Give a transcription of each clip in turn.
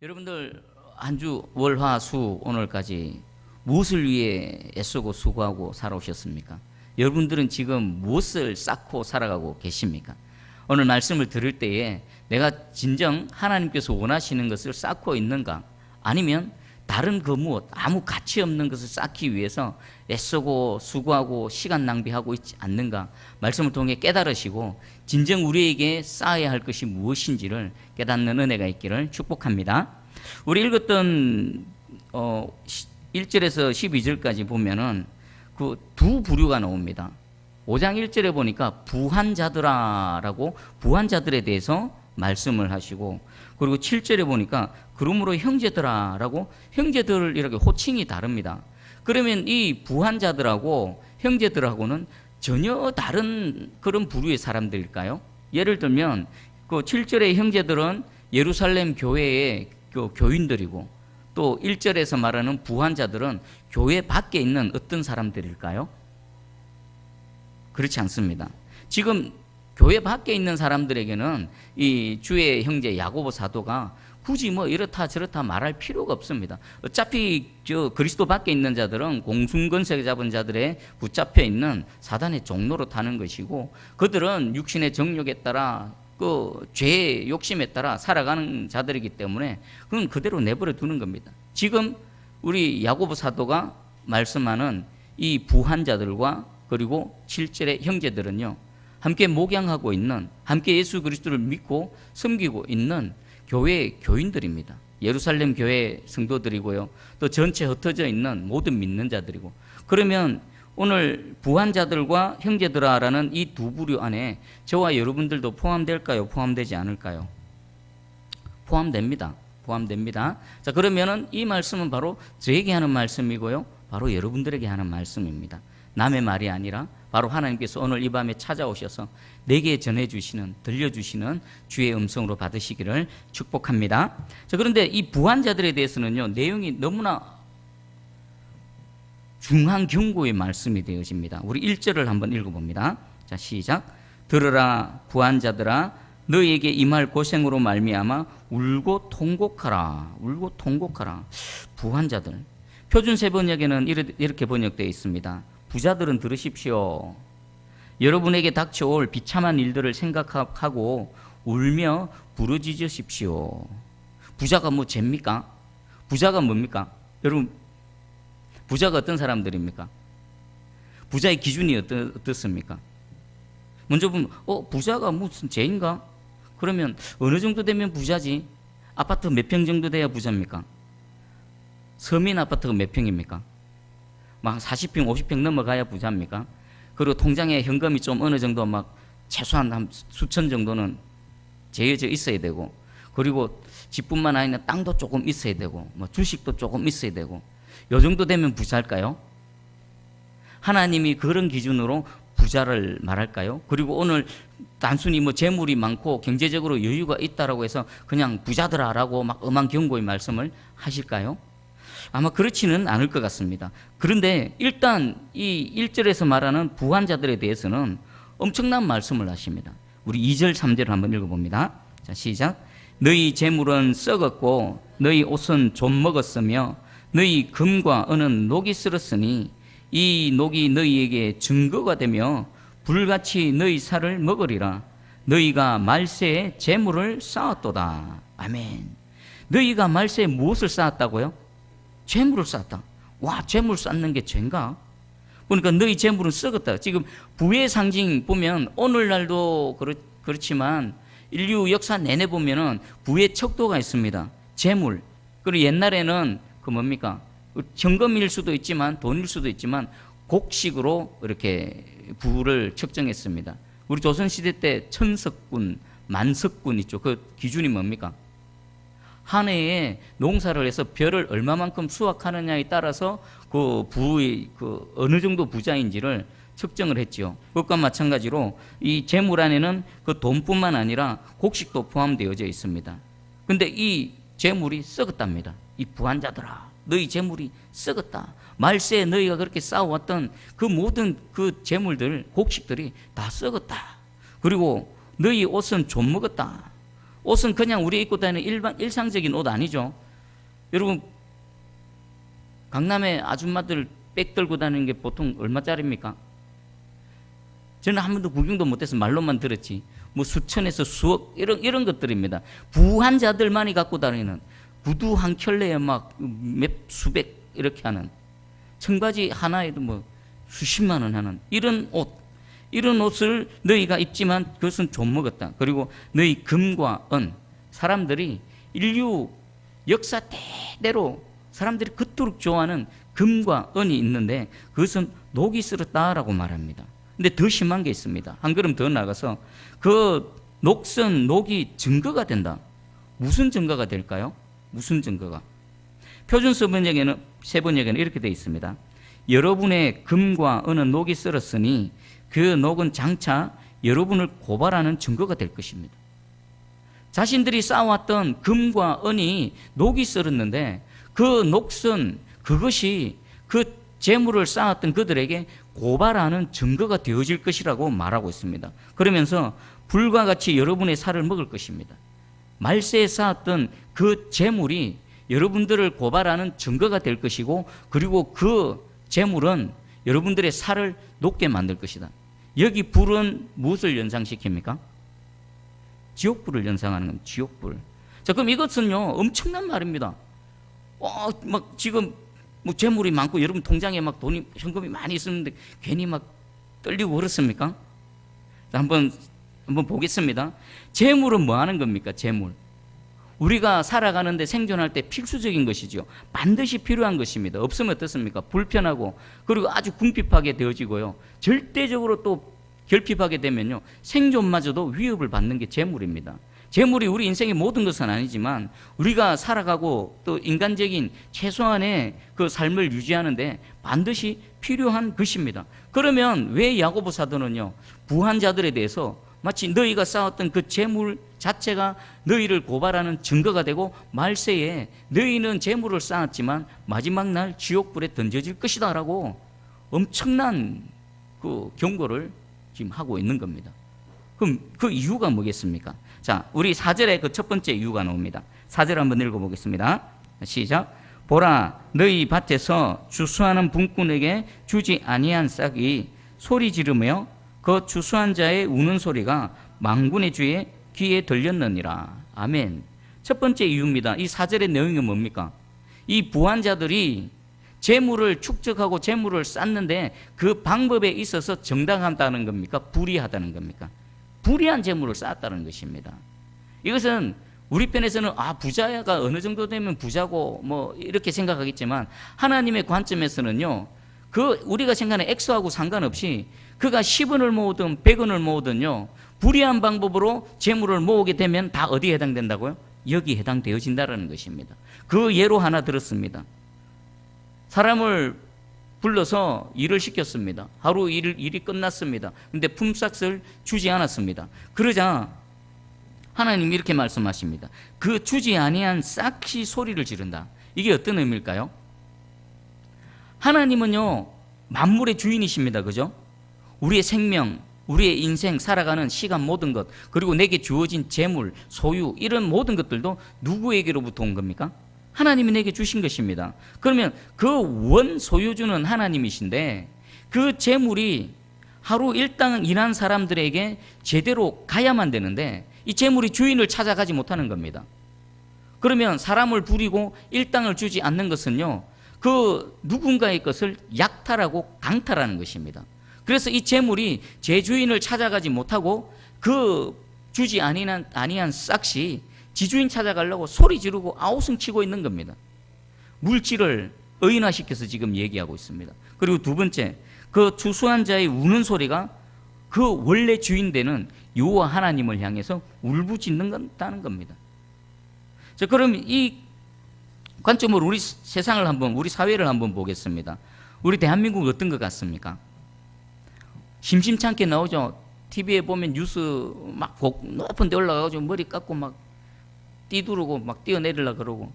여러분들 한 주 월화수 오늘까지 무엇을 위해 애쓰고 수고하고 살아오셨습니까? 여러분들은 지금 무엇을 쌓고 살아가고 계십니까? 오늘 말씀을 들을 때에 내가 진정 하나님께서 원하시는 것을 쌓고 있는가? 아니면 다른 그 무엇 아무 가치 없는 것을 쌓기 위해서 애쓰고 수고하고 시간 낭비하고 있지 않는가? 말씀을 통해 깨달으시고 진정 우리에게 쌓아야 할 것이 무엇인지를 깨닫는 은혜가 있기를 축복합니다. 우리 읽었던 1절에서 12절까지 보면은 그 두 부류가 나옵니다. 5장 1절에 보니까 부한자들아라고 부한자들에 대해서 말씀을 하시고, 그리고 7절에 보니까 그러므로 형제들아라고 형제들 이렇게 호칭이 다릅니다. 그러면 이 부한자들하고 형제들하고는 전혀 다른 그런 부류의 사람들일까요? 예를 들면 그 7절의 형제들은 예루살렘 교회의 교인들이고, 또 1절에서 말하는 부한자들은 교회 밖에 있는 어떤 사람들일까요? 그렇지 않습니다. 지금 교회 밖에 있는 사람들에게는 이 주의 형제 야고보 사도가 굳이 뭐 이렇다 저렇다 말할 필요가 없습니다. 어차피 저 그리스도 밖에 있는 자들은 공순건세 잡은 자들의 붙잡혀 있는 사단의 종로로 타는 것이고, 그들은 육신의 정욕에 따라 그 죄의 욕심에 따라 살아가는 자들이기 때문에 그건 그대로 내버려 두는 겁니다. 지금 우리 야고보 사도가 말씀하는 이 부한자들과 그리고 7절의 형제들은요, 함께 목양하고 있는, 함께 예수 그리스도를 믿고 섬기고 있는 교회의 교인들입니다. 예루살렘 교회 성도들이고요, 또 전체 흩어져 있는 모든 믿는 자들이고. 그러면 오늘 부한자들과 형제들아라는 이 두 부류 안에 저와 여러분들도 포함될까요? 포함되지 않을까요? 포함됩니다. 포함됩니다. 자, 그러면은 이 말씀은 바로 저에게 하는 말씀이고요, 바로 여러분들에게 하는 말씀입니다. 남의 말이 아니라 바로 하나님께서 오늘 이 밤에 찾아오셔서 내게 전해주시는, 들려주시는 주의 음성으로 받으시기를 축복합니다. 자, 그런데 이 부한자들에 대해서는요, 내용이 너무나 중한 경고의 말씀이 되어집니다. 우리 1절을 한번 읽어봅니다. 자, 시작. 들으라 부한자들아, 너희에게 임할 고생으로 말미암아 울고 통곡하라. 울고 통곡하라. 부한자들, 표준 세번역에는 이렇게 번역되어 있습니다. 부자들은 들으십시오. 여러분에게 닥쳐올 비참한 일들을 생각하고 울며 부르짖으십시오. 부자가 뭐 죄입니까? 부자가 뭡니까? 여러분, 부자가 어떤 사람들입니까? 부자의 기준이 어떻습니까? 먼저 보면 부자가 무슨 죄인가? 그러면 어느 정도 되면 부자지? 아파트 몇 평 정도 돼야 부자입니까? 서민 아파트가 몇 평입니까? 막 40평, 50평 넘어가야 부자입니까? 그리고 통장에 현금이 좀 어느 정도 막 최소한 한 수천 정도는 재여져 있어야 되고, 그리고 집뿐만 아니라 땅도 조금 있어야 되고, 뭐 주식도 조금 있어야 되고, 요 정도 되면 부자일까요? 하나님이 그런 기준으로 부자를 말할까요? 그리고 오늘 단순히 뭐 재물이 많고 경제적으로 여유가 있다라고 해서 그냥 부자들아라고 막 엄한 경고의 말씀을 하실까요? 아마 그렇지는 않을 것 같습니다. 그런데 일단 이 1절에서 말하는 부한자들에 대해서는 엄청난 말씀을 하십니다. 우리 2절, 3절을 한번 읽어봅니다. 자, 시작. 너희 재물은 썩었고 너희 옷은 좀 먹었으며 너희 금과 은은 녹이 쓸었으니 이 녹이 너희에게 증거가 되며 불같이 너희 살을 먹으리라. 너희가 말세에 재물을 쌓았도다. 아멘. 너희가 말세에 무엇을 쌓았다고요? 재물을 쌓았다. 와, 재물 쌓는 게 죄인가? 보니까 너희 재물은 썩었다. 지금 부의 상징 보면 오늘날도 그렇지만 인류 역사 내내 보면은 부의 척도가 있습니다. 재물. 그리고 옛날에는 그 뭡니까? 현금일 수도 있지만 돈일 수도 있지만 곡식으로 이렇게 부를 측정했습니다. 우리 조선시대 때 천석군, 만석군 있죠. 그 기준이 뭡니까? 한 해에 농사를 해서 벼를 얼마만큼 수확하느냐에 따라서 그 부의 그 어느 정도 부자인지를 측정을 했죠. 그것과 마찬가지로 이 재물 안에는 그 돈뿐만 아니라 곡식도 포함되어져 있습니다. 근데 이 재물이 썩었답니다. 이 부한자들아, 너희 재물이 썩었다. 말세에 너희가 그렇게 쌓아왔던 그 모든 그 재물들, 곡식들이 다 썩었다. 그리고 너희 옷은 좀 먹었다. 옷은 그냥 우리 입고 다니는 일상적인 옷 아니죠. 여러분, 강남의 아줌마들 백 들고 다니는 게 보통 얼마짜리입니까? 저는 한 번도 구경도 못해서 말로만 들었지. 뭐 수천에서 수억 이런 것들입니다. 부한자들만이 갖고 다니는 구두 한 켤레에 막 몇 수백 이렇게 하는, 청바지 하나에도 뭐 수십만 원 하는 이런 옷을 너희가 입지만 그것은 좀 먹었다. 그리고 너희 금과 은, 사람들이 인류 역사 대대로 사람들이 그토록 좋아하는 금과 은이 있는데 그것은 녹이 쓸었다라고 말합니다. 근데 더 심한 게 있습니다. 한 걸음 더 나가서 그 녹이 증거가 된다. 무슨 증거가 될까요? 무슨 증거가? 표준 세번역에는 이렇게 되어 있습니다. 여러분의 금과 은은 녹이 쓸었으니 그 녹은 장차 여러분을 고발하는 증거가 될 것입니다. 자신들이 쌓아왔던 금과 은이 녹이 쓸었는데 그 녹슨, 그것이 그 재물을 쌓았던 그들에게 고발하는 증거가 되어질 것이라고 말하고 있습니다. 그러면서 불과 같이 여러분의 살을 먹을 것입니다. 말세에 쌓았던 그 재물이 여러분들을 고발하는 증거가 될 것이고, 그리고 그 재물은 여러분들의 살을 녹게 만들 것이다. 여기 불은 무엇을 연상시킵니까? 지옥불을 연상하는 겁니다. 지옥불. 자, 그럼 이것은요 엄청난 말입니다. 막 지금 뭐 재물이 많고 여러분 통장에 막 돈이, 현금이 많이 있었는데 괜히 막 떨리고 그렇습니까? 자, 한번 보겠습니다. 재물은 뭐 하는 겁니까? 재물. 우리가 살아가는데 생존할 때 필수적인 것이죠. 반드시 필요한 것입니다. 없으면 어떻습니까? 불편하고, 그리고 아주 궁핍하게 되어지고요. 절대적으로 또 결핍하게 되면요 생존마저도 위협을 받는 게 재물입니다. 재물이 우리 인생의 모든 것은 아니지만 우리가 살아가고 또 인간적인 최소한의 그 삶을 유지하는데 반드시 필요한 것입니다. 그러면 왜 야고보 사도는요 부한 자들에 대해서 마치 너희가 쌓았던 그 재물 자체가 너희를 고발하는 증거가 되고 말세에 너희는 재물을 쌓았지만 마지막 날 지옥불에 던져질 것이다 라고 엄청난 그 경고를 지금 하고 있는 겁니다. 그럼 그 이유가 뭐겠습니까? 자, 우리 4절에 그 첫 번째 이유가 나옵니다. 4절 한번 읽어보겠습니다. 시작. 보라, 너희 밭에서 주수하는 분꾼에게 주지 아니한 싹이 소리 지르며 그 주수한 자의 우는 소리가 망군의 주의 귀에 들렸느니라. 아멘. 첫 번째 이유입니다. 이 4절의 내용이 뭡니까? 이 부한 자들이 재물을 축적하고 재물을 쌓는데 그 방법에 있어서 정당하다는 겁니까? 불의하다는 겁니까? 불의한 재물을 쌓았다는 것입니다. 이것은 우리 편에서는 부자가 어느 정도 되면 부자고 뭐 이렇게 생각하겠지만 하나님의 관점에서는요 그 우리가 생각하는 액수하고 상관없이 그가 10원을 모으든 100원을 모으든요 불의한 방법으로 재물을 모으게 되면 다 어디에 해당된다고요? 여기에 해당되어진다는 것입니다. 그 예로 하나 들었습니다. 사람을 불러서 일을 시켰습니다. 하루 일이 끝났습니다. 근데 품삯을 주지 않았습니다. 그러자 하나님이 이렇게 말씀하십니다. 그 주지 아니한 싹이 소리를 지른다. 이게 어떤 의미일까요? 하나님은요 만물의 주인이십니다. 그죠? 우리의 생명, 우리의 인생, 살아가는 시간 모든 것, 그리고 내게 주어진 재물, 소유, 이런 모든 것들도 누구에게로부터 온 겁니까? 하나님이 내게 주신 것입니다. 그러면 그 원 소유주는 하나님이신데 그 재물이 하루 일당 일한 사람들에게 제대로 가야만 되는데 이 재물이 주인을 찾아가지 못하는 겁니다. 그러면 사람을 부리고 일당을 주지 않는 것은요 그 누군가의 것을 약탈하고 강탈하는 것입니다. 그래서 이 재물이 제 주인을 찾아가지 못하고 그 주지 아니한 싹이 지주인 찾아가려고 소리 지르고 아우성 치고 있는 겁니다. 물질을 의인화시켜서 지금 얘기하고 있습니다. 그리고 두 번째, 그 주수한 자의 우는 소리가 그 원래 주인 되는 여호와 하나님을 향해서 울부짖는다는 겁니다. 자, 그럼 이 관점으로 우리 세상을 한번, 우리 사회를 한번 보겠습니다. 우리 대한민국은 어떤 것 같습니까? 심심찮게 나오죠. TV에 보면 뉴스 막 높은 데 올라가가지고 머리 깎고 막 뛰두르고 막 뛰어내리려고 그러고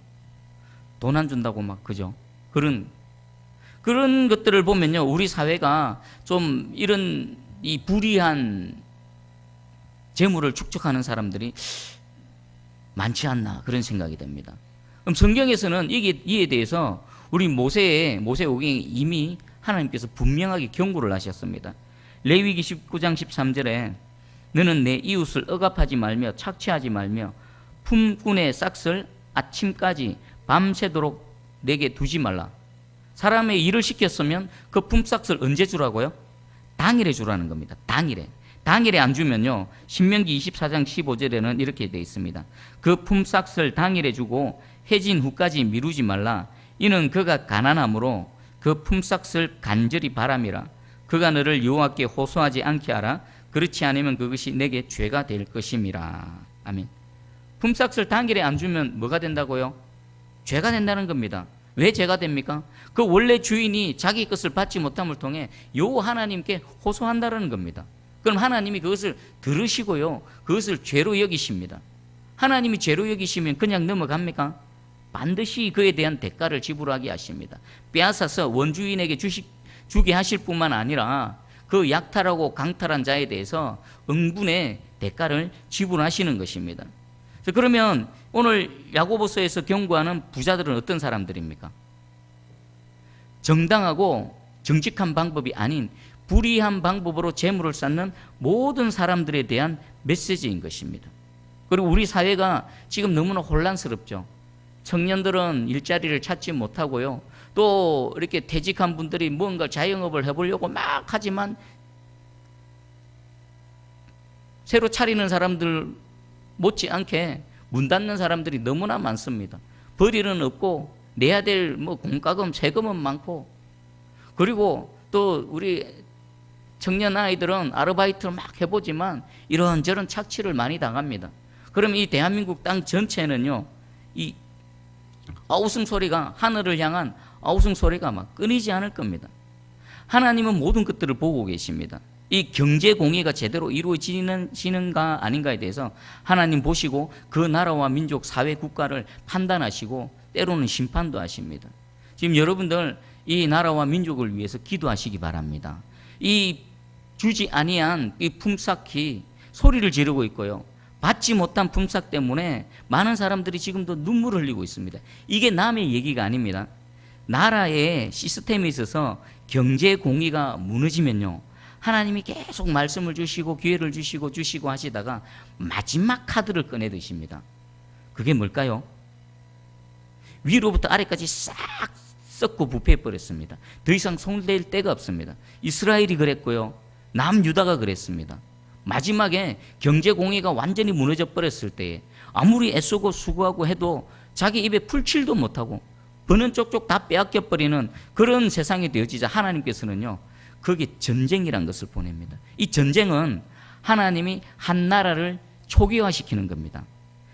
돈 안 준다고 막 그죠? 그런 것들을 보면요 우리 사회가 좀 이런 이 불의한 재물을 축적하는 사람들이 많지 않나 그런 생각이 듭니다. 그럼 성경에서는 이에 대해서 우리 모세오경에 이미 하나님께서 분명하게 경고를 하셨습니다. 레위기 19장 13절에 너는 내 이웃을 억압하지 말며 착취하지 말며 품꾼의 싹을 아침까지 밤새도록 내게 두지 말라. 사람의 일을 시켰으면 그 품삯을 언제 주라고요? 당일에 주라는 겁니다. 당일에 안 주면요, 신명기 24장 15절에는 이렇게 되어 있습니다. 그 품삯을 당일에 주고 해진 후까지 미루지 말라. 이는 그가 가난함으로 그 품삯을 간절히 바람이라. 그가 너를 여호와께 호소하지 않게 하라. 그렇지 않으면 그것이 내게 죄가 될 것임이라. 아멘. 품삯을 당일에 안 주면 뭐가 된다고요? 죄가 된다는 겁니다. 왜 죄가 됩니까? 그 원래 주인이 자기 것을 받지 못함을 통해 여호와 하나님께 호소한다는 겁니다. 그럼 하나님이 그것을 들으시고요, 그것을 죄로 여기십니다. 하나님이 죄로 여기시면 그냥 넘어갑니까? 반드시 그에 대한 대가를 지불하게 하십니다. 빼앗아서 원주인에게 주게 하실 뿐만 아니라 그 약탈하고 강탈한 자에 대해서 응분의 대가를 지불하시는 것입니다. 그러면 오늘 야고보서에서 경고하는 부자들은 어떤 사람들입니까? 정당하고 정직한 방법이 아닌 불의한 방법으로 재물을 쌓는 모든 사람들에 대한 메시지인 것입니다. 그리고 우리 사회가 지금 너무나 혼란스럽죠. 청년들은 일자리를 찾지 못하고요, 또 이렇게 퇴직한 분들이 뭔가 자영업을 해보려고 막 하지만 새로 차리는 사람들 못지않게 문 닫는 사람들이 너무나 많습니다. 벌이는 없고 내야 될 공과금, 세금은 많고, 그리고 또 우리 청년 아이들은 아르바이트를 막 해보지만 이런저런 착취를 많이 당합니다. 그럼 이 대한민국 땅 전체는요, 이 아우성 소리가, 하늘을 향한 아우성 소리가 막 끊이지 않을 겁니다. 하나님은 모든 것들을 보고 계십니다. 이 경제 공의가 제대로 이루어지는가 아닌가에 대해서 하나님 보시고 그 나라와 민족, 사회, 국가를 판단하시고 때로는 심판도 하십니다. 지금 여러분들 이 나라와 민족을 위해서 기도하시기 바랍니다. 이 주지 아니한 이 품삯이 소리를 지르고 있고요, 받지 못한 품삯 때문에 많은 사람들이 지금도 눈물을 흘리고 있습니다. 이게 남의 얘기가 아닙니다. 나라의 시스템에 있어서 경제 공의가 무너지면요, 하나님이 계속 말씀을 주시고 기회를 주시고 하시다가 마지막 카드를 꺼내 드십니다. 그게 뭘까요? 위로부터 아래까지 싹 썩고 부패해 버렸습니다. 더 이상 손댈 데가 없습니다. 이스라엘이 그랬고요, 남유다가 그랬습니다. 마지막에 경제 공의가 완전히 무너져 버렸을 때에 아무리 애쓰고 수고하고 해도 자기 입에 풀칠도 못하고 버는 쪽쪽 다 빼앗겨 버리는 그런 세상이 되어지자 하나님께서는요, 거기에 전쟁이란 것을 보냅니다. 이 전쟁은 하나님이 한 나라를 초기화시키는 겁니다.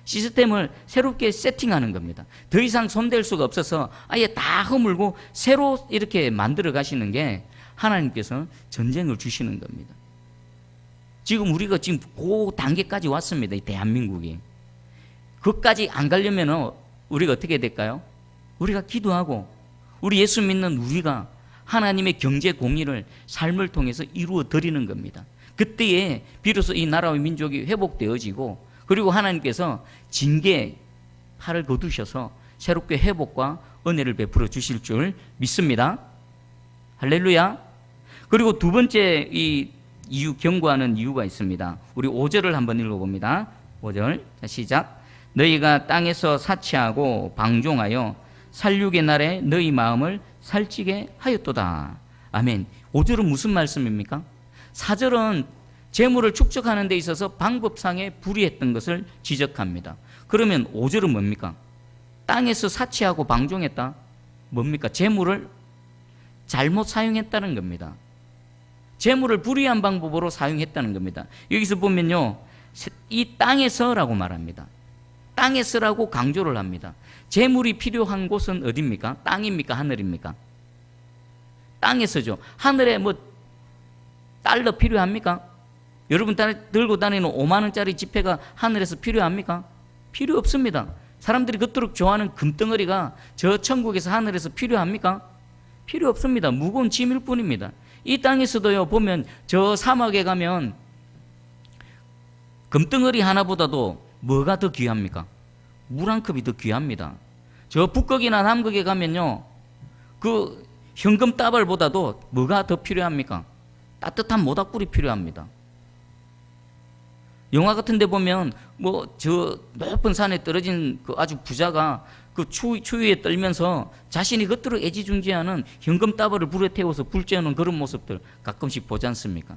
시스템을 새롭게 세팅하는 겁니다. 더 이상 손댈 수가 없어서 아예 다 허물고 새로 이렇게 만들어 가시는 게 하나님께서 전쟁을 주시는 겁니다. 지금 우리가 지금 그 단계까지 왔습니다. 이 대한민국이. 그것까지 안 가려면 우리가 어떻게 될까요? 우리가 기도하고 우리 예수 믿는 우리가 하나님의 경제 공의를 삶을 통해서 이루어 드리는 겁니다. 그때에 비로소 이 나라와 민족이 회복되어지고, 그리고 하나님께서 징계 팔을 거두셔서 새롭게 회복과 은혜를 베풀어 주실 줄 믿습니다. 할렐루야. 그리고 두 번째 이 이유, 경고하는 이유가 있습니다. 우리 5절을 한번 읽어봅니다. 5절, 자, 시작. 너희가 땅에서 사치하고 방종하여 살육의 날에 너희 마음을 살찌게 하였도다. 아멘. 5절은 무슨 말씀입니까? 4절은 재물을 축적하는 데 있어서 방법상에 불의했던 것을 지적합니다. 그러면 5절은 뭡니까? 땅에서 사치하고 방종했다. 뭡니까? 재물을 잘못 사용했다는 겁니다. 재물을 불의한 방법으로 사용했다는 겁니다. 여기서 보면요, 이 땅에서라고 말합니다. 땅에서라고 강조를 합니다. 재물이 필요한 곳은 어디입니까? 땅입니까? 하늘입니까? 땅에서죠. 하늘에 달러 필요합니까? 여러분 들고 다니는 5만 원짜리 지폐가 하늘에서 필요합니까? 필요 없습니다. 사람들이 그토록 좋아하는 금덩어리가 저 천국에서 하늘에서 필요합니까? 필요 없습니다. 무거운 짐일 뿐입니다. 이 땅에서도요, 보면 저 사막에 가면 금덩어리 하나보다도 뭐가 더 귀합니까? 물 한 컵이 더 귀합니다. 저 북극이나 남극에 가면요, 그 현금 따발보다도 뭐가 더 필요합니까? 따뜻한 모닥불이 필요합니다. 영화 같은 데 보면 뭐 저 높은 산에 떨어진 그 아주 부자가 그 추위에 떨면서 자신이 겉으로 애지중지하는 현금 따발을 불에 태워서 불 쬐는 그런 모습들 가끔씩 보지 않습니까?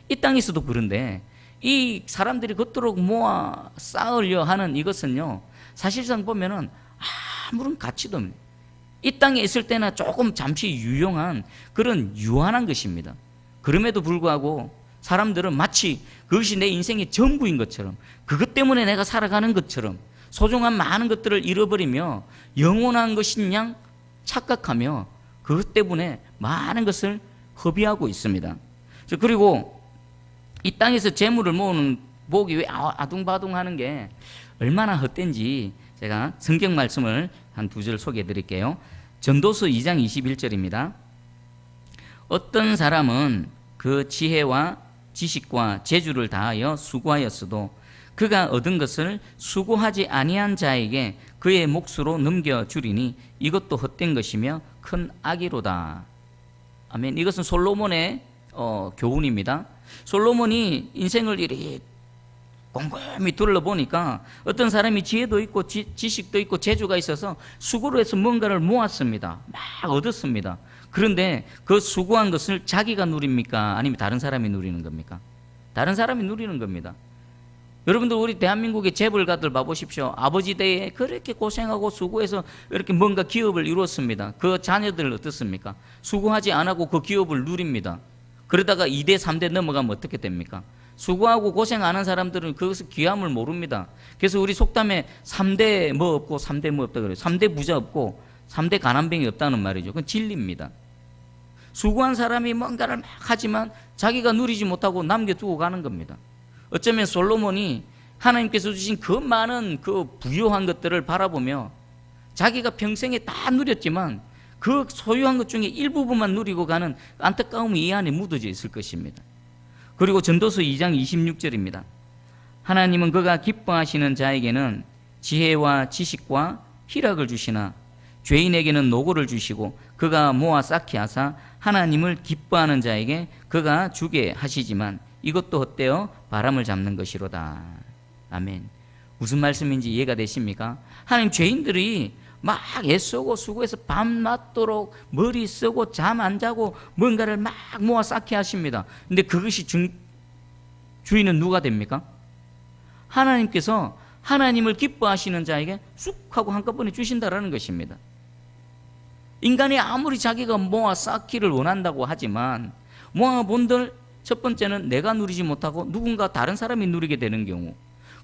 이 땅에서도 그런데 이 사람들이 겉으로 모아 쌓으려 하는 이것은요, 사실상 보면은 아무런 가치도 없는, 이 땅에 있을 때나 조금 잠시 유용한 그런 유한한 것입니다. 그럼에도 불구하고 사람들은 마치 그것이 내 인생의 전부인 것처럼, 그것 때문에 내가 살아가는 것처럼 소중한 많은 것들을 잃어버리며 영원한 것인 양 착각하며 그것 때문에 많은 것을 허비하고 있습니다. 그리고 이 땅에서 재물을 모으는 복이 왜 아둥바둥하는 게 얼마나 헛된지 제가 성경 말씀을 한 두 절 소개해 드릴게요. 전도서 2장 21절입니다. 어떤 사람은 그 지혜와 지식과 재주를 다하여 수고하였어도 그가 얻은 것을 수고하지 아니한 자에게 그의 몫으로 넘겨주리니 이것도 헛된 것이며 큰 악이로다. 아멘. 이것은 솔로몬의 교훈입니다. 솔로몬이 인생을 이리 곰곰이 둘러보니까 어떤 사람이 지혜도 있고 지식도 있고 재주가 있어서 수고를 해서 뭔가를 모았습니다. 막 얻었습니다. 그런데 그 수고한 것을 자기가 누립니까? 아니면 다른 사람이 누리는 겁니까? 다른 사람이 누리는 겁니다. 여러분들 우리 대한민국의 재벌가들 봐보십시오. 아버지 때에 그렇게 고생하고 수고해서 이렇게 뭔가 기업을 이루었습니다. 그 자녀들은 어떻습니까? 수고하지 않고 그 기업을 누립니다. 그러다가 2대 3대 넘어가면 어떻게 됩니까? 수고하고 고생 안 한 사람들은 그것을 귀함을 모릅니다. 그래서 우리 속담에 3대 뭐 없고 3대 뭐 없다 그래요. 3대 부자 없고 3대 가난뱅이 없다는 말이죠. 그건 진리입니다. 수고한 사람이 뭔가를 막 하지만 자기가 누리지 못하고 남겨두고 가는 겁니다. 어쩌면 솔로몬이 하나님께서 주신 그 많은 그 부유한 것들을 바라보며 자기가 평생에 다 누렸지만 그 소유한 것 중에 일부분만 누리고 가는 안타까움이 이 안에 묻어져 있을 것입니다. 그리고 전도서 2장 26절입니다. 하나님은 그가 기뻐하시는 자에게는 지혜와 지식과 희락을 주시나 죄인에게는 노고를 주시고 그가 모아 쌓게 하사 하나님을 기뻐하는 자에게 그가 주게 하시지만 이것도 헛되어 바람을 잡는 것이로다. 아멘. 무슨 말씀인지 이해가 되십니까? 하나님, 죄인들이 막 애쓰고 수고해서 밤낮도록 머리 쓰고 잠 안 자고 뭔가를 막 모아 쌓게 하십니다. 근데 그것이 주인은 누가 됩니까? 하나님께서 하나님을 기뻐하시는 자에게 쑥 하고 한꺼번에 주신다라는 것입니다. 인간이 아무리 자기가 모아 쌓기를 원한다고 하지만 모아본들 첫 번째는 내가 누리지 못하고 누군가 다른 사람이 누리게 되는 경우,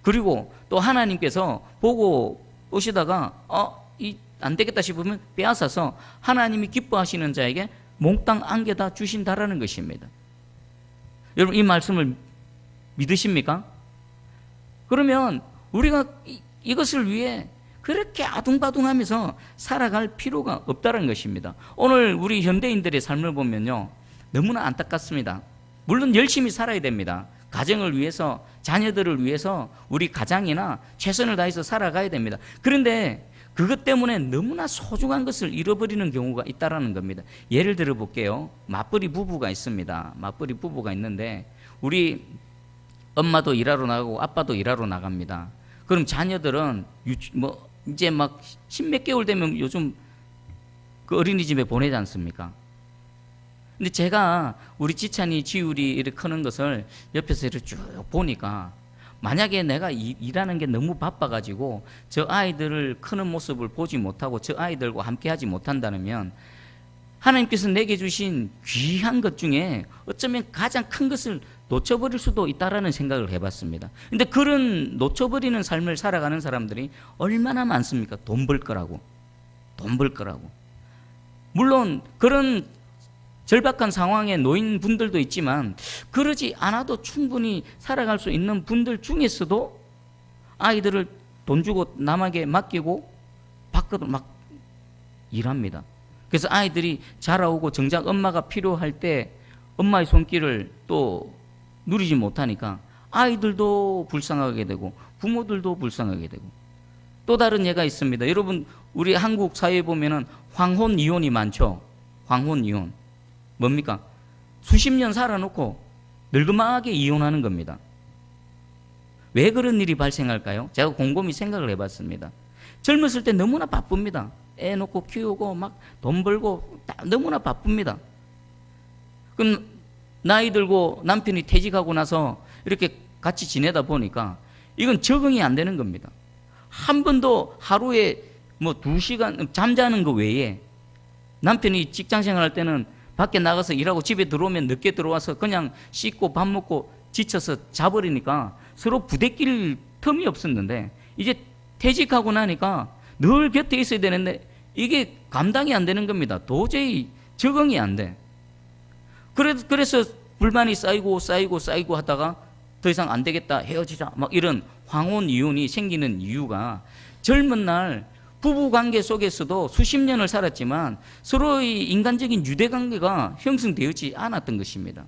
그리고 또 하나님께서 보고 오시다가 안 되겠다 싶으면 빼앗아서 하나님이 기뻐하시는 자에게 몽땅 안겨다 주신다라는 것입니다. 여러분, 이 말씀을 믿으십니까? 그러면 우리가 이것을 위해 그렇게 아둥바둥하면서 살아갈 필요가 없다는 것입니다. 오늘 우리 현대인들의 삶을 보면요, 너무나 안타깝습니다. 물론 열심히 살아야 됩니다. 가정을 위해서, 자녀들을 위해서 우리 가장이나 최선을 다해서 살아가야 됩니다. 그런데 그것 때문에 너무나 소중한 것을 잃어버리는 경우가 있다라는 겁니다. 예를 들어 볼게요. 맞벌이 부부가 있습니다. 맞벌이 부부가 있는데 우리 엄마도 일하러 나가고 아빠도 일하러 나갑니다. 그럼 자녀들은 이제 막 십몇 개월 되면 요즘 그 어린이집에 보내지 않습니까? 근데 제가 우리 지찬이, 지율이 이렇게 크는 것을 옆에서 이렇게 쭉 보니까 만약에 내가 일하는 게 너무 바빠가지고 저 아이들을 크는 모습을 보지 못하고 저 아이들과 함께 하지 못한다면 하나님께서 내게 주신 귀한 것 중에 어쩌면 가장 큰 것을 놓쳐버릴 수도 있다라는 생각을 해봤습니다. 근데 그런 놓쳐버리는 삶을 살아가는 사람들이 얼마나 많습니까? 돈 벌 거라고. 물론 그런 절박한 상황에 놓인 분들도 있지만 그러지 않아도 충분히 살아갈 수 있는 분들 중에서도 아이들을 돈 주고 남에게 맡기고 밖으로 막 일합니다. 그래서 아이들이 자라오고 정작 엄마가 필요할 때 엄마의 손길을 또 누리지 못하니까 아이들도 불쌍하게 되고 부모들도 불쌍하게 되고, 또 다른 예가 있습니다. 여러분, 우리 한국 사회에 보면은 황혼 이혼이 많죠. 황혼 이혼. 뭡니까? 수십 년 살아놓고 늙음하게 이혼하는 겁니다. 왜 그런 일이 발생할까요? 제가 곰곰이 생각을 해봤습니다. 젊었을 때 너무나 바쁩니다. 애 놓고 키우고 막 돈 벌고 너무나 바쁩니다. 그럼 나이 들고 남편이 퇴직하고 나서 이렇게 같이 지내다 보니까 이건 적응이 안 되는 겁니다. 한 번도 하루에 뭐 2시간 잠자는 거 외에, 남편이 직장 생활할 때는 밖에 나가서 일하고 집에 들어오면 늦게 들어와서 그냥 씻고 밥 먹고 지쳐서 자버리니까 서로 부대낄 틈이 없었는데, 이제 퇴직하고 나니까 늘 곁에 있어야 되는데 이게 감당이 안 되는 겁니다. 도저히 적응이 안 돼. 그래서 불만이 쌓이고 하다가 더 이상 안 되겠다, 헤어지자, 막 이런 황혼 이혼이 생기는 이유가, 젊은 날 부부 관계 속에서도 수십 년을 살았지만 서로의 인간적인 유대 관계가 형성되지 않았던 것입니다.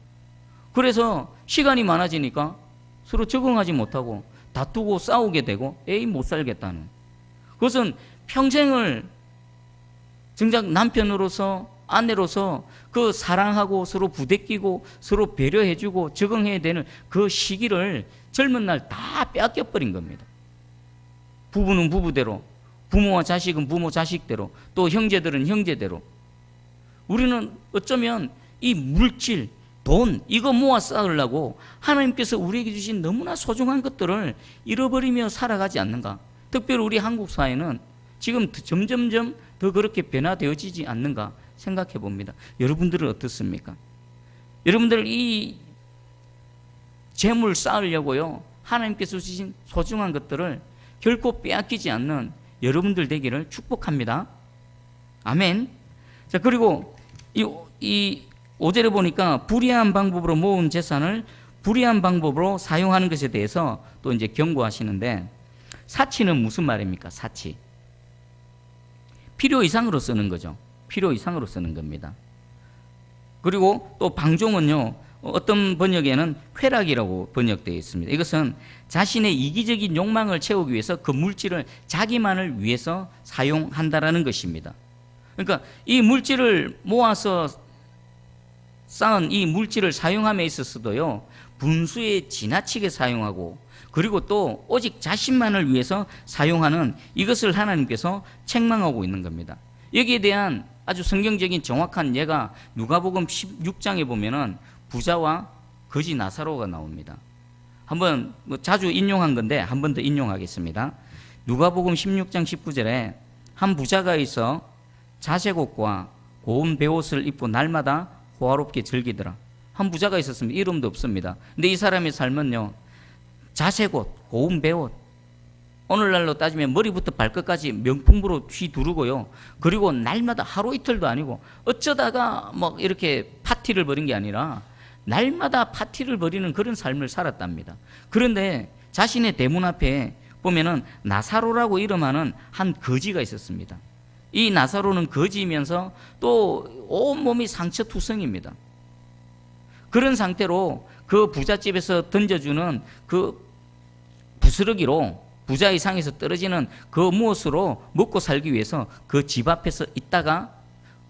그래서 시간이 많아지니까 서로 적응하지 못하고 다투고 싸우게 되고 에이 못 살겠다는, 그것은 평생을 정작 남편으로서 아내로서 그 사랑하고 서로 부대끼고 서로 배려해주고 적응해야 되는 그 시기를 젊은 날 다 빼앗겨버린 겁니다. 부부는 부부대로, 부모와 자식은 부모 자식대로, 또 형제들은 형제대로. 우리는 어쩌면 이 물질, 돈, 이거 모아 쌓으려고 하나님께서 우리에게 주신 너무나 소중한 것들을 잃어버리며 살아가지 않는가. 특별히 우리 한국 사회는 지금 점점점 더 그렇게 변화되어지지 않는가 생각해 봅니다. 여러분들은 어떻습니까? 여러분들 이 재물 쌓으려고요, 하나님께서 주신 소중한 것들을 결코 빼앗기지 않는 여러분들 되기를 축복합니다. 아멘. 자, 그리고 이 5절에 보니까 불의한 방법으로 모은 재산을 불의한 방법으로 사용하는 것에 대해서 또 이제 경고하시는데, 사치는 무슨 말입니까? 사치. 필요 이상으로 쓰는 거죠. 필요 이상으로 쓰는 겁니다. 그리고 또 방종은요, 어떤 번역에는 쾌락이라고 번역되어 있습니다. 이것은 자신의 이기적인 욕망을 채우기 위해서 그 물질을 자기만을 위해서 사용한다라는 것입니다. 그러니까 이 물질을 모아서 쌓은 이 물질을 사용함에 있어서도요, 분수에 지나치게 사용하고, 그리고 또 오직 자신만을 위해서 사용하는 이것을 하나님께서 책망하고 있는 겁니다. 여기에 대한 아주 성경적인 정확한 예가 누가복음 16장에 보면은 부자와 거지 나사로가 나옵니다. 한번 자주 인용한 건데 한 번 더 인용하겠습니다. 누가복음 16장 19절에 한 부자가 있어 자색옷과 고운 베옷을 입고 날마다 호화롭게 즐기더라. 한 부자가 있었습니다. 이름도 없습니다. 근데 이 사람의 삶은요, 자색옷, 고운 베옷, 오늘날로 따지면 머리부터 발끝까지 명품으로 휘두르고요, 그리고 날마다 하루 이틀도 아니고 어쩌다가 막 이렇게 파티를 벌인 게 아니라 날마다 파티를 벌이는 그런 삶을 살았답니다. 그런데 자신의 대문 앞에 보면은 나사로라고 이름하는 한 거지가 있었습니다. 이 나사로는 거지이면서 또 온몸이 상처투성입니다. 그런 상태로 그 부잣집에서 던져주는 그 부스러기로, 부자의 상에서 떨어지는 그 무엇으로 먹고 살기 위해서 그 집 앞에서 있다가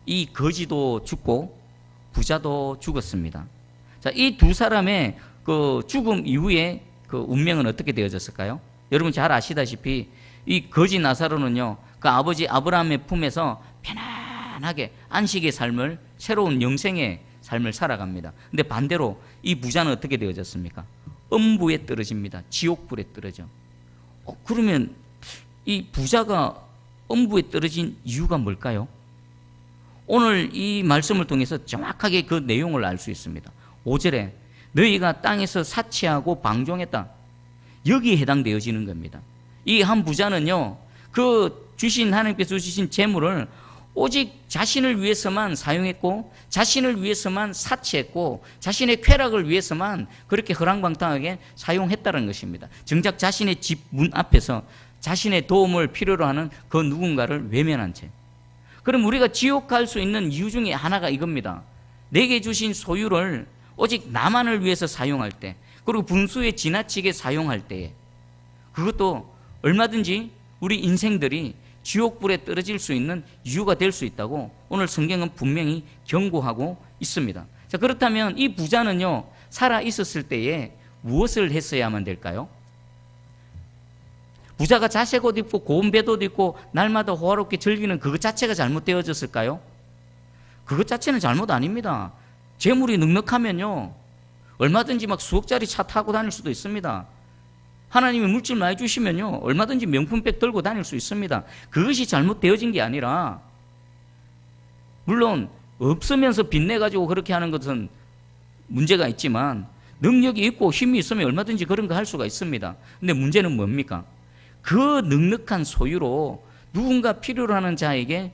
이 거지도 죽고 부자도 죽었습니다. 자, 이 두 사람의 그 죽음 이후에 그 운명은 어떻게 되어졌을까요? 여러분 잘 아시다시피 이 거지 나사로는요, 그 아버지 아브라함의 품에서 편안하게 안식의 삶을, 새로운 영생의 삶을 살아갑니다. 근데 반대로 이 부자는 어떻게 되어졌습니까? 음부에 떨어집니다. 지옥불에 떨어져. 그러면 이 부자가 음부에 떨어진 이유가 뭘까요? 오늘 이 말씀을 통해서 정확하게 그 내용을 알 수 있습니다. 5절에 너희가 땅에서 사치하고 방종했다, 여기에 해당되어지는 겁니다. 이 한 부자는요, 그 주신, 하나님께서 주신 재물을 오직 자신을 위해서만 사용했고, 자신을 위해서만 사치했고, 자신의 쾌락을 위해서만 그렇게 허랑방탕하게 사용했다는 것입니다. 정작 자신의 집 문 앞에서 자신의 도움을 필요로 하는 그 누군가를 외면한 채. 그럼 우리가 지옥 갈 수 있는 이유 중에 하나가 이겁니다. 내게 주신 소유를 오직 나만을 위해서 사용할 때, 그리고 분수에 지나치게 사용할 때에, 그것도 얼마든지 우리 인생들이 지옥불에 떨어질 수 있는 이유가 될 수 있다고 오늘 성경은 분명히 경고하고 있습니다. 자, 그렇다면 이 부자는요, 살아 있었을 때에 무엇을 했어야만 될까요? 부자가 자색 옷 입고 고운 배옷 입고 날마다 호화롭게 즐기는 그것 자체가 잘못되어졌을까요? 그것 자체는 잘못 아닙니다. 재물이 넉넉하면요, 얼마든지 막 수억짜리 차 타고 다닐 수도 있습니다. 하나님이 물질 많이 주시면요, 얼마든지 명품백 들고 다닐 수 있습니다. 그것이 잘못되어진 게 아니라, 물론 없으면서 빚내가지고 그렇게 하는 것은 문제가 있지만 능력이 있고 힘이 있으면 얼마든지 그런 거 할 수가 있습니다. 근데 문제는 뭡니까? 그 넉넉한 소유로 누군가 필요로 하는 자에게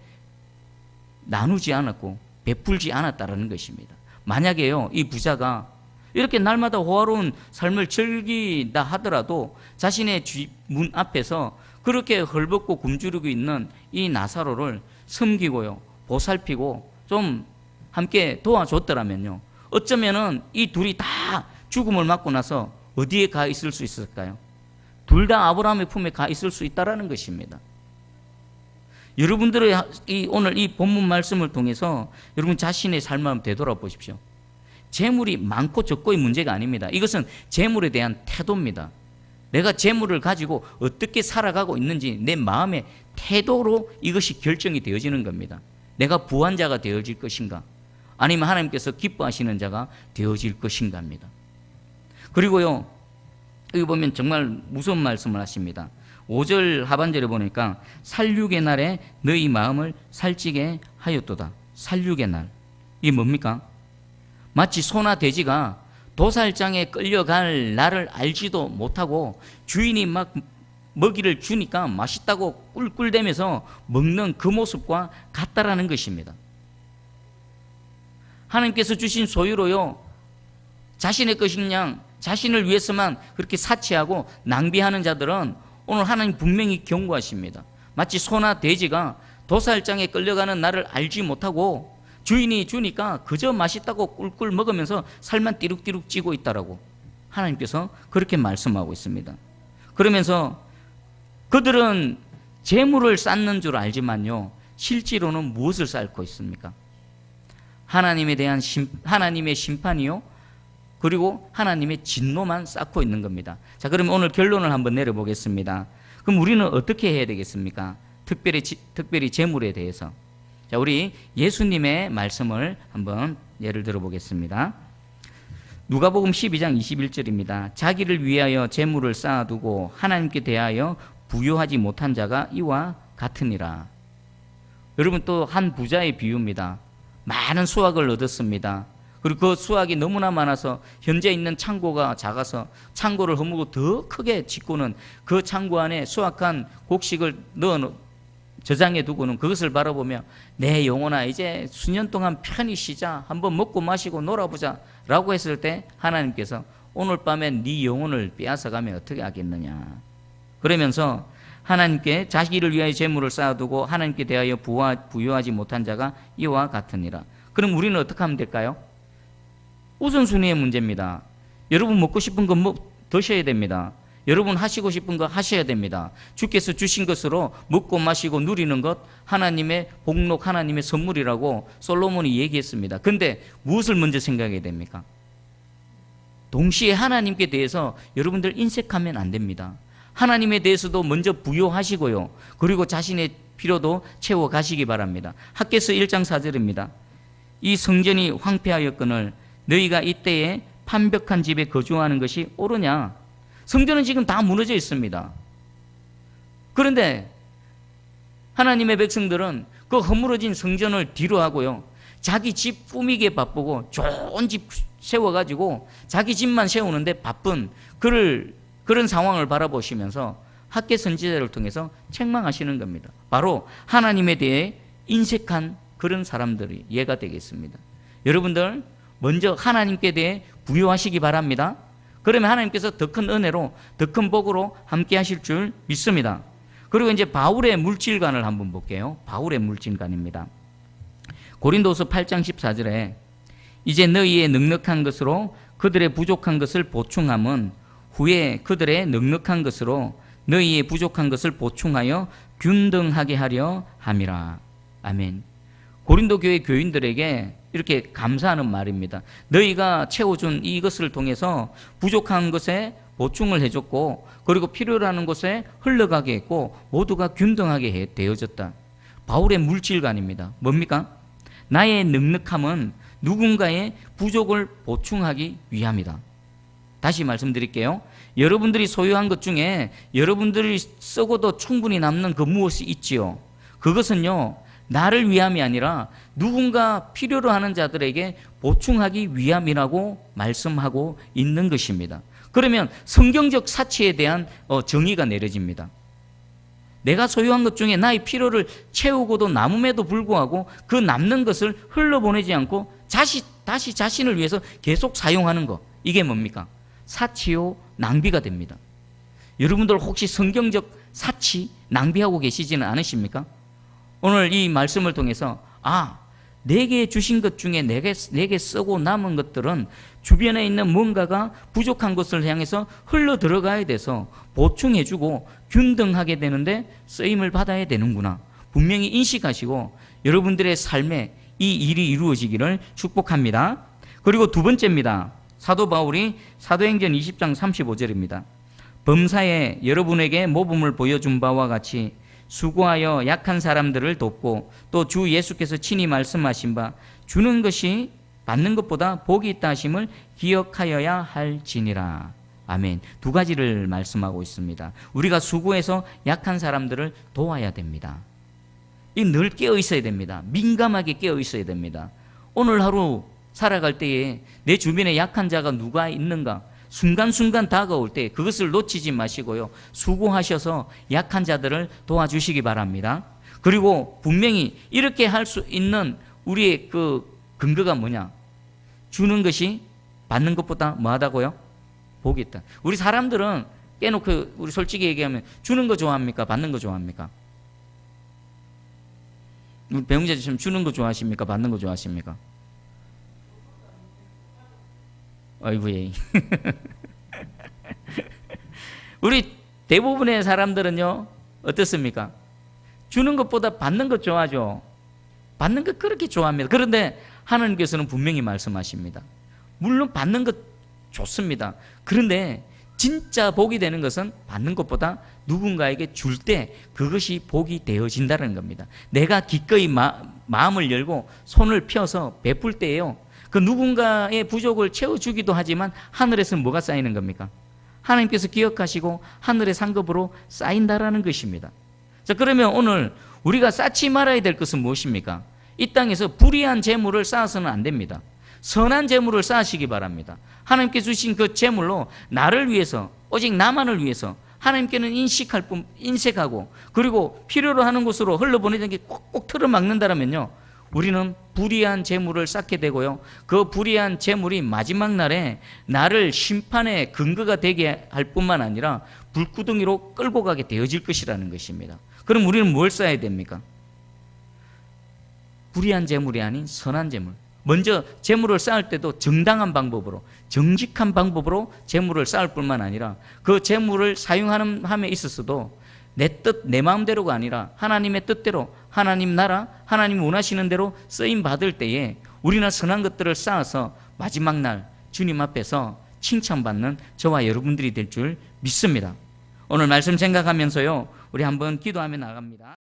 나누지 않았고 베풀지 않았다라는 것입니다. 만약에요, 이 부자가 이렇게 날마다 호화로운 삶을 즐기다 하더라도 자신의 문 앞에서 그렇게 헐벗고 굶주리고 있는 이 나사로를 섬기고요, 보살피고 좀 함께 도와줬더라면요, 어쩌면은 이 둘이 다 죽음을 맞고 나서 어디에 가 있을 수 있을까요? 둘 다 아브라함의 품에 가 있을 수 있다라는 것입니다. 여러분들의 오늘 이 본문 말씀을 통해서 여러분 자신의 삶을 한번 되돌아보십시오. 재물이 많고 적고의 문제가 아닙니다. 이것은 재물에 대한 태도입니다. 내가 재물을 가지고 어떻게 살아가고 있는지 내 마음의 태도로 이것이 결정이 되어지는 겁니다. 내가 부한 자가 되어질 것인가, 아니면 하나님께서 기뻐하시는 자가 되어질 것인가 합니다. 그리고요, 여기 보면 정말 무서운 말씀을 하십니다. 5절 하반절에 보니까 살육의 날에 너희 마음을 살찌게 하였도다. 살육의 날, 이게 뭡니까? 마치 소나 돼지가 도살장에 끌려갈 날을 알지도 못하고 주인이 막 먹이를 주니까 맛있다고 꿀꿀대면서 먹는 그 모습과 같다라는 것입니다. 하나님께서 주신 소유로요, 자신의 것인 양 자신을 위해서만 그렇게 사치하고 낭비하는 자들은 오늘 하나님 분명히 경고하십니다. 마치 소나 돼지가 도살장에 끌려가는 날을 알지 못하고 주인이 주니까 그저 맛있다고 꿀꿀 먹으면서 살만 띠룩띠룩 찌고 있다라고 하나님께서 그렇게 말씀하고 있습니다. 그러면서 그들은 재물을 쌓는 줄 알지만요, 실제로는 무엇을 쌓고 있습니까? 하나님에 대한 하나님의 심판이요, 그리고 하나님의 진노만 쌓고 있는 겁니다. 자, 그러면 오늘 결론을 한번 내려보겠습니다. 그럼 우리는 어떻게 해야 되겠습니까? 특별히 재물에 대해서. 자, 우리 예수님의 말씀을 한번 예를 들어보겠습니다. 누가복음 12장 21절입니다. 자기를 위하여 재물을 쌓아두고 하나님께 대하여 부요하지 못한 자가 이와 같으니라. 여러분, 또 한 부자의 비유입니다. 많은 수확을 얻었습니다. 그리고 그 수확이 너무나 많아서 현재 있는 창고가 작아서 창고를 허물고 더 크게 짓고는 그 창고 안에 수확한 곡식을 저장해 두고는 그것을 바라보며 내 영혼아, 이제 수년 동안 편히 쉬자, 한번 먹고 마시고 놀아보자 라고 했을 때 하나님께서 오늘 밤에 네 영혼을 빼앗아가면 어떻게 하겠느냐. 그러면서 하나님께 자기를 위하여 재물을 쌓아두고 하나님께 대하여 부요하지 못한 자가 이와 같으니라. 그럼 우리는 어떻게 하면 될까요? 우선순위의 문제입니다. 여러분 먹고 싶은 거 드셔야 됩니다. 여러분 하시고 싶은 거 하셔야 됩니다. 주께서 주신 것으로 먹고 마시고 누리는 것 하나님의 복록, 하나님의 선물이라고 솔로몬이 얘기했습니다. 근데 무엇을 먼저 생각해야 됩니까? 동시에 하나님께 대해서 여러분들 인색하면 안 됩니다. 하나님에 대해서도 먼저 부요하시고요, 그리고 자신의 필요도 채워가시기 바랍니다. 학개서 1장 4절입니다. 이 성전이 황폐하였거늘 너희가 이때에 판벽한 집에 거주하는 것이 옳으냐? 성전은 지금 다 무너져 있습니다. 그런데 하나님의 백성들은 그 허물어진 성전을 뒤로 하고요, 자기 집 꾸미기에 바쁘고 좋은 집 세워가지고 자기 집만 세우는데 바쁜 그런 상황을 바라보시면서 학개 선지자를 통해서 책망하시는 겁니다. 바로 하나님에 대해 인색한 그런 사람들이 예가 되겠습니다. 여러분들 먼저 하나님께 대해 부요하시기 바랍니다. 그러면 하나님께서 더 큰 은혜로 더 큰 복으로 함께 하실 줄 믿습니다. 그리고 이제 바울의 물질관을 한번 볼게요. 바울의 물질관입니다. 고린도서 8장 14절에 이제 너희의 넉넉한 것으로 그들의 부족한 것을 보충함은 후에 그들의 넉넉한 것으로 너희의 부족한 것을 보충하여 균등하게 하려 함이라. 아멘. 고린도 교회 교인들에게 이렇게 감사하는 말입니다. 너희가 채워준 이것을 통해서 부족한 것에 보충을 해줬고, 그리고 필요로 하는 것에 흘러가게 했고, 모두가 균등하게 되어졌다. 바울의 물질관입니다. 뭡니까? 나의 넉넉함은 누군가의 부족을 보충하기 위함이다. 다시 말씀드릴게요. 여러분들이 소유한 것 중에 여러분들이 쓰고도 충분히 남는 그 무엇이 있지요. 그것은요, 나를 위함이 아니라 누군가 필요로 하는 자들에게 보충하기 위함이라고 말씀하고 있는 것입니다. 그러면 성경적 사치에 대한 정의가 내려집니다. 내가 소유한 것 중에 나의 필요를 채우고도 남음에도 불구하고 그 남는 것을 흘러보내지 않고 다시 자신을 위해서 계속 사용하는 것, 이게 뭡니까? 사치요, 낭비가 됩니다. 여러분들 혹시 성경적 사치, 낭비하고 계시지는 않으십니까? 오늘 이 말씀을 통해서 내게 주신 것 중에 내게 쓰고 남은 것들은 주변에 있는 뭔가가 부족한 것을 향해서 흘러 들어가야 돼서 보충해주고 균등하게 되는데 쓰임을 받아야 되는구나, 분명히 인식하시고 여러분들의 삶에 이 일이 이루어지기를 축복합니다. 그리고 두 번째입니다. 사도 바울이 사도행전 20장 35절입니다. 범사에 여러분에게 모범을 보여준 바와 같이 수고하여 약한 사람들을 돕고 또 주 예수께서 친히 말씀하신 바 주는 것이 받는 것보다 복이 있다 하심을 기억하여야 할지니라. 아멘. 두 가지를 말씀하고 있습니다. 우리가 수고해서 약한 사람들을 도와야 됩니다. 이 늘 깨어 있어야 됩니다. 민감하게 깨어 있어야 됩니다. 오늘 하루 살아갈 때에 내 주변에 약한 자가 누가 있는가, 순간순간 다가올 때 그것을 놓치지 마시고요, 수고하셔서 약한 자들을 도와주시기 바랍니다. 그리고 분명히 이렇게 할 수 있는 우리의 그 근거가 뭐냐? 주는 것이 받는 것보다 뭐하다고요? 복이 있다. 우리 사람들은 깨놓고 우리 솔직히 얘기하면 주는 거 좋아합니까? 받는 거 좋아합니까? 우리 배웅자님 주는 거 좋아하십니까? 받는 거 좋아하십니까? 아이고, 예. 우리 대부분의 사람들은요, 어떻습니까? 주는 것보다 받는 것 좋아하죠. 받는 것 그렇게 좋아합니다. 그런데 하나님께서는 분명히 말씀하십니다. 물론 받는 것 좋습니다. 그런데 진짜 복이 되는 것은 받는 것보다 누군가에게 줄 때 그것이 복이 되어진다는 겁니다. 내가 기꺼이 마음을 열고 손을 펴서 베풀 때에요, 그 누군가의 부족을 채워주기도 하지만 하늘에서는 뭐가 쌓이는 겁니까? 하나님께서 기억하시고 하늘의 상급으로 쌓인다라는 것입니다. 자, 그러면 오늘 우리가 쌓지 말아야 될 것은 무엇입니까? 이 땅에서 불의한 재물을 쌓아서는 안 됩니다. 선한 재물을 쌓으시기 바랍니다. 하나님께 주신 그 재물로 나를 위해서, 오직 나만을 위해서 하나님께는 인색하고 그리고 필요로 하는 곳으로 흘러보내는 게 꼭꼭 틀어막는다면요, 우리는 불의한 재물을 쌓게 되고요, 그 불의한 재물이 마지막 날에 나를 심판의 근거가 되게 할 뿐만 아니라 불구덩이로 끌고 가게 되어질 것이라는 것입니다. 그럼 우리는 뭘 쌓아야 됩니까? 불의한 재물이 아닌 선한 재물. 먼저 재물을 쌓을 때도 정당한 방법으로, 정직한 방법으로 재물을 쌓을 뿐만 아니라 그 재물을 사용하는 함에 있어서도 내 뜻, 내 마음대로가 아니라 하나님의 뜻대로, 하나님 나라, 하나님 원하시는 대로 쓰임 받을 때에 우리는 선한 것들을 쌓아서 마지막 날 주님 앞에서 칭찬받는 저와 여러분들이 될 줄 믿습니다. 오늘 말씀 생각하면서요, 우리 한번 기도하며 나갑니다.